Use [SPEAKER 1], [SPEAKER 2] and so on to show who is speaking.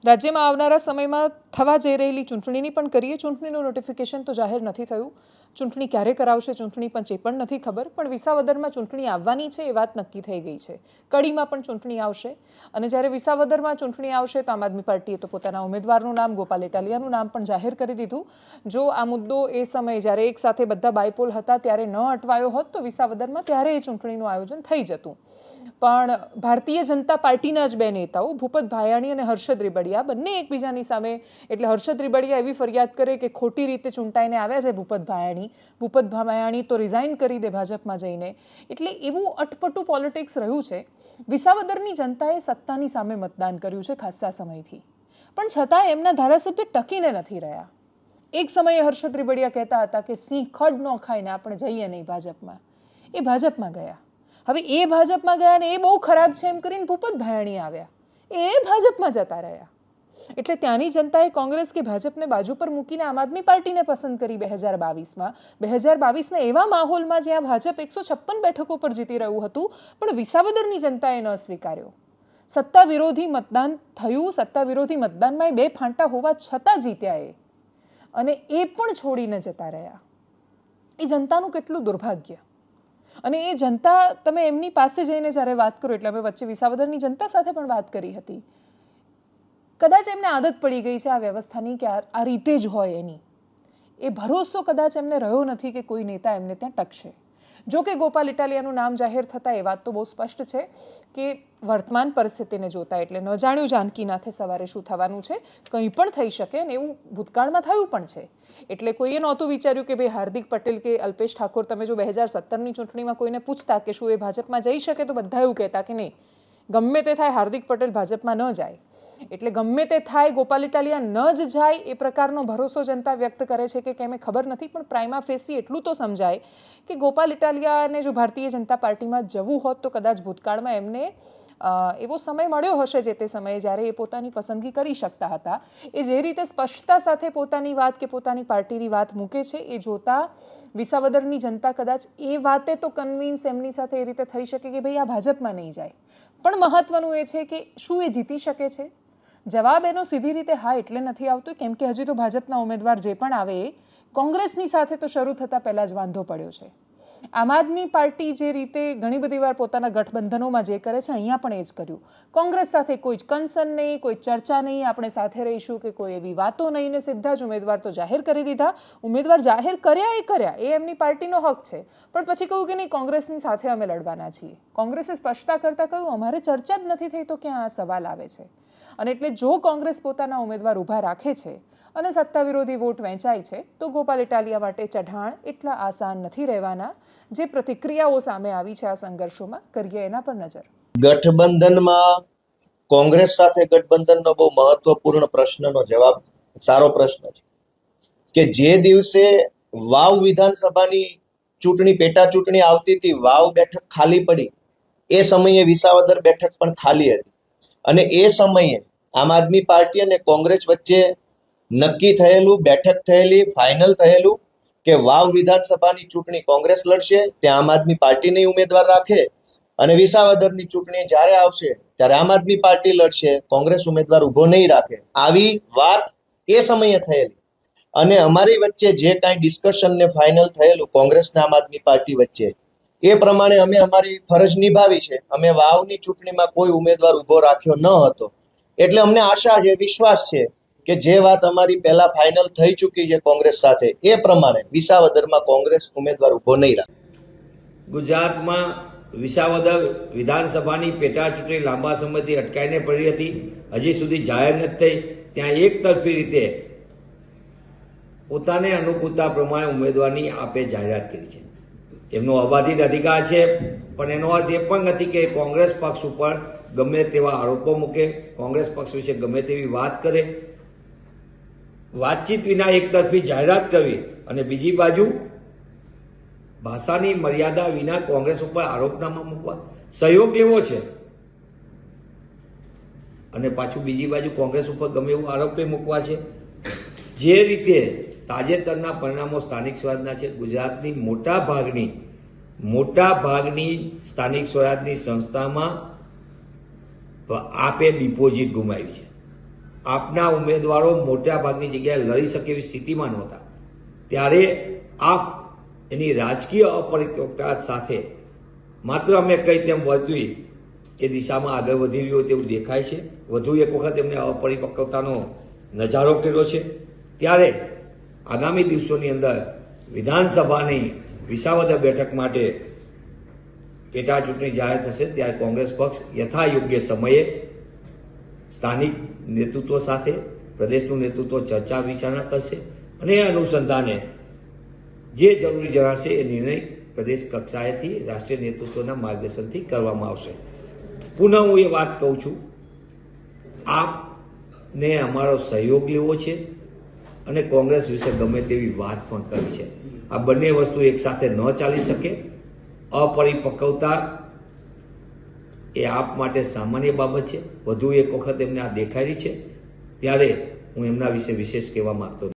[SPEAKER 1] રાજ્યમાં આવનારા સમયમાં થવા જઈ રહેલી ચૂંટણીની પણ કરીએ. ચૂંટણીનું નોટિફિકેશન તો જાહેર નથી થયું. ચૂંટણી ક્યારે કરાવશે ચૂંટણી પંચ એ પણ નથી ખબર. પણ વિસાવદરમાં ચૂંટણી આવવાની છે એ વાત નક્કી થઈ ગઈ છે. કડીમાં પણ ચૂંટણી આવશે અને જ્યારે વિસાવદરમાં ચૂંટણી આવશે તો આમ આદમી પાર્ટીએ તો પોતાના ઉમેદવારનું નામ ગોપાલ ઇટાલિયાનું નામ પણ જાહેર કરી દીધું. જો આ મુદ્દો એ સમયે જ્યારે એક સાથે બધા બાયપોલ હતા ત્યારે ન અટવાયો હોત તો વિસાવદરમાં ત્યારે એ ચૂંટણીનું આયોજન થઈ જતું. પણ ભારતીય જનતા પાર્ટીના જ બે નેતાઓ ભૂપત ભાયાણી અને હર્ષદ રીબડિયા બંને એકબીજાની સામે, એટલે હર્ષદ રીબડિયા એવી ફરિયાદ કરે કે ખોટી રીતે ચૂંટાઈને આવ્યા છે ભૂપત ભાયાણી તો રિઝાઇન કરી દે ભાજપમાં જઈને. એટલે એવું અટપટું પોલિટિક્સ રહ્યું છે. વિસાવદરની જનતાએ સત્તાની સામે મતદાન કર્યું છે ખાસ્સા સમયથી, પણ છતાં એમના ધારાસભ્ય ટકીને નથી રહ્યા. એક સમયે હર્ષદ રીબડિયા કહેતા હતા કે સિંહ ખડ ન ખાઈને આપણે જઈએ નહીં ભાજપમાં. એ ભાજપમાં ગયા. હવે એ ભાજપમાં ગયા ને એ બહુ ખરાબ છે એમ કરીને ભૂપત ભાયાણી આવ્યા, એ ભાજપમાં જતા રહ્યા. એટલે ત્યાંની જનતાએ કોંગ્રેસ કે ભાજપને બાજુ પર મૂકીને આમ આદમી પાર્ટીને પસંદ કરી 2022માં. 2022ના એવા માહોલમાં જ્યાં ભાજપ 156 બેઠકો પર જીતી રહ્યું હતું, પણ વિસાવદરની જનતાએ ન સ્વીકાર્યો. સત્તા વિરોધી મતદાન થયું. સત્તા વિરોધી મતદાનમાં એ 2 ફાંટા હોવા છતાં જીત્યા એ, અને એ પણ છોડીને જતા રહ્યા. એ જનતાનું કેટલું દુર્ભાગ્ય. અને એ જનતા, તમે એમની પાસે જઈને જ્યારે વાત કરો, એટલે અમે વચ્ચે વિસાવદરની જનતા સાથે પણ વાત કરી હતી, કદાચ એમને આદત પડી ગઈ છે આ વ્યવસ્થાની કે આ રીતે જ હોય એની. એ ભરોસો કદાચ એમને રહ્યો નથી કે કોઈ નેતા એમને ત્યાં ટકશે. જો કે ગોપાલ ઇટાલિયાનું નામ જાહેર થતાં એ વાત તો બહુ સ્પષ્ટ છે કે વર્તમાન પરિસ્થિતિને જોતા, એટલે ન જાણ્યું જાનકીનાથે સવારે શું થવાનું છે, કંઈ પણ થઈ શકે અને એવું ભૂતકાળમાં થયું પણ છે. એટલે કોઈએ નહોતું વિચાર્યું કે ભાઈ હાર્દિક પટેલ કે અલ્પેશ ઠાકોર, તમે જો 2017ની ચૂંટણીમાં કોઈને પૂછતા કે શું એ ભાજપમાં જઈ શકે, તો બધા એવું કહેતા કે નહીં, ગમે તે થાય હાર્દિક પટેલ ભાજપમાં ન જાય. એટલે ગમે તે થાય ગોપાલ ઇટાલિયા ન જ જાય એ પ્રકારનો ભરોસો જનતા વ્યક્ત કરે છે કે કેમ એ ખબર નથી, પણ પ્રાઇમા ફેસી એટલું તો સમજાય કે ગોપાલ ઇટાલિયાને જો ભારતીય જનતા પાર્ટીમાં જવું હોત તો કદાચ ભૂતકાળમાં એમને એવો સમય મળ્યો હશે જે તે સમયે જ્યારે એ પોતાની પસંદગી કરી શકતા હતા. એ જે રીતે સ્પષ્ટતા સાથે પોતાની વાત કે પોતાની પાર્ટીની વાત મૂકે છે, એ જોતા વિસાવદરની જનતા કદાચ એ વાતે તો કન્વિન્સ એમની સાથે એ રીતે થઈ શકે કે ભાઈ આ ભાજપમાં નહીં જાય. પણ મહત્વનું એ છે કે શું એ જીતી શકે છે? જવાબ એનો સીધી રીતે હા એટલે નથી આવતો, કેમ કે હજી તો ભાજપના ઉમેદવાર જે પણ આવે એ કોંગ્રેસની સાથે તો શરૂ થતાં પહેલાં જ વાંધો પડ્યો છે. આમ આદમી પાર્ટી જે રીતે ઘણી બધી વાર પોતાના ગઠબંધનોમાં જે કરે છે, અહીંયા પણ એ જ કર્યું. કોંગ્રેસ સાથે કોઈ જ કન્સર્ન નહીં, કોઈ ચર્ચા નહીં, આપણે સાથે રહીશું કે કોઈ એવી વાતો નહીં, ને સીધા જ ઉમેદવાર તો જાહેર કરી દીધા. ઉમેદવાર જાહેર કર્યા એ એમની પાર્ટીનો હક છે, પણ પછી કહ્યું કે નહીં કોંગ્રેસની સાથે અમે લડવાના છીએ. કોંગ્રેસે સ્પષ્ટતા કરતાં કહ્યું અમારે ચર્ચા જ નથી થઈ, તો ક્યાં આ સવાલ આવે છે? અને એટલે જો કોંગ્રેસ પોતાના ઉમેદવાર ઊભા રાખે છે અને સત્તા વિરોધી વોટ વહેંચાય છે, તો ગોપાલ ઇટાલિયા માટે ચઢાણ એટલા આસાન નથી રહેવાના. જે પ્રતિક્રિયાઓ સામે આવી છે આ સંઘર્ષોમાં, કરીએ એના પર નજર.
[SPEAKER 2] ગઠબંધનમાં કોંગ્રેસ સાથે ગઠબંધનનો બહુ મહત્વપૂર્ણ પ્રશ્નનો જવાબ સારો પ્રશ્ન છે કે જે દિવસે વાવ વિધાનસભાની ચૂંટણી, પેટા ચૂંટણી આવતી હતી, વાવ બેઠક ખાલી પડી, એ સમયે વિસાવદર બેઠક પણ ખાલી હતી. અને એ સમયે આમ આદમી પાર્ટી અને કોંગ્રેસ વચ્ચે નક્કી થયેલું, બેઠક થયેલી, ફાઇનલ થયેલું કે વાવ વિધાનસભાની ચૂંટણી કોંગ્રેસ લડશે, ત્યાં આમ આદમી પાર્ટીને ઉમેદવાર રાખે, અને વિસાવદરની ચૂંટણી જ્યારે આવશે ત્યારે આમ આદમી પાર્ટી લડશે, કોંગ્રેસ ઉમેદવાર ઊભો નહીં રાખે. આવી વાત એ સમયે થયેલી. અને અમારી વચ્ચે જે કાંઈ ડિસ્કશન ને ફાઇનલ થયેલું કોંગ્રેસ ને આમ આદમી પાર્ટી વચ્ચે, એ પ્રમાણે અમે અમારી ફરજ નિભાવી છે. અમે વાવની ચૂંટણીમાં કોઈ ઉમેદવાર ઊભો રાખ્યો ન હતો. એટલે અમને આશા છે, વિશ્વાસ છે કે જે વાત અમારી પહેલા ફાઇનલ થઈ ચૂકી છે કોંગ્રેસ સાથે, એ પ્રમાણે વિસાવદરમાં કોંગ્રેસ ઉમેદવાર ઊભો નહીં રાખે.
[SPEAKER 3] ગુજરાતમાં વિસાવદર વિધાનસભાની પેટા ચૂંટણી લાંબા સમયથી અટકાઈને પડી હતી, હજી સુધી જાહેર નથી થઈ. ત્યાં એક તરફી રીતે પોતાને અનુકૂળતા પ્રમાણે ઉમેદવારની આપે જાહેરાત કરી છે. એમનો અબાધિત અધિકાર છે, પણ એનો અર્થ એ પણ નથી કે કોંગ્રેસ પક્ષ ઉપર ગમે તેવા આરોપો મૂકે, કોંગ્રેસ પક્ષ વિશે ગમે તેવી વાત કરે. વાતચીત વિના એકતરફી જાહેરાત કરવી અને બીજી બાજુ ભાષાની મર્યાદા વિના કોંગ્રેસ ઉપર આરોપનામા મૂકવા, સહયોગ લેવો છે, અને પાછું બીજી બાજુ કોંગ્રેસ ઉપર ગમે એવું આરોપે મૂકવા છે. જે રીતે તાજેતરના પરિણામો સ્થાનિક સ્વરાજના છે, ગુજરાતની મોટા ભાગની સ્થાનિક સ્વરાજની સંસ્થામાં આપે ડિપોઝિટ ગુમાવી છે. આપના ઉમેદવારો મોટા ભાગની જગ્યાએ લડી શકે એવી સ્થિતિમાં નહોતા, ત્યારે આપ એની રાજકીય અપરિપક્વતા સાથે માત્ર અમે કહી તેમ વર્તવી એ દિશામાં આગળ વધી રહ્યો તેવું દેખાય છે. વધુ એક વખત એમને અપરિપક્વતાનો નજારો કર્યો છે. ત્યારે આગામી દિવસોની અંદર વિધાનસભાની વિસાવદર બેઠક માટે પેટા ચૂંટણી જાહેર થશે, ત્યારે કોંગ્રેસ પક્ષ યથાયોગ્ય સમયે સ્થાનિક નેતૃત્વ સાથે પ્રદેશનું નેતૃત્વ ચર્ચા વિચારણા કરશે અને એ અનુસંધાને જે જરૂરી જણાશે એ નિર્ણય પ્રદેશ કક્ષાએથી રાષ્ટ્રીય નેતૃત્વના માર્ગદર્શનથી કરવામાં આવશે. પુનઃ હું એ વાત કહું છું, આપને અમારો સહયોગ લેવો છે અને કોંગ્રેસ વિશે ગમે તેવી વાત પણ કરવી છે. આ બંને વસ્તુ એકસાથે ન ચાલી શકે. અપરિપક્વતા એ આપ માટે સામાન્ય બાબત છે. વધુ એક વખત એમને આ દેખાડી છે, ત્યારે હું એમના વિશે વિશેષ કહેવા માંગતો નથી.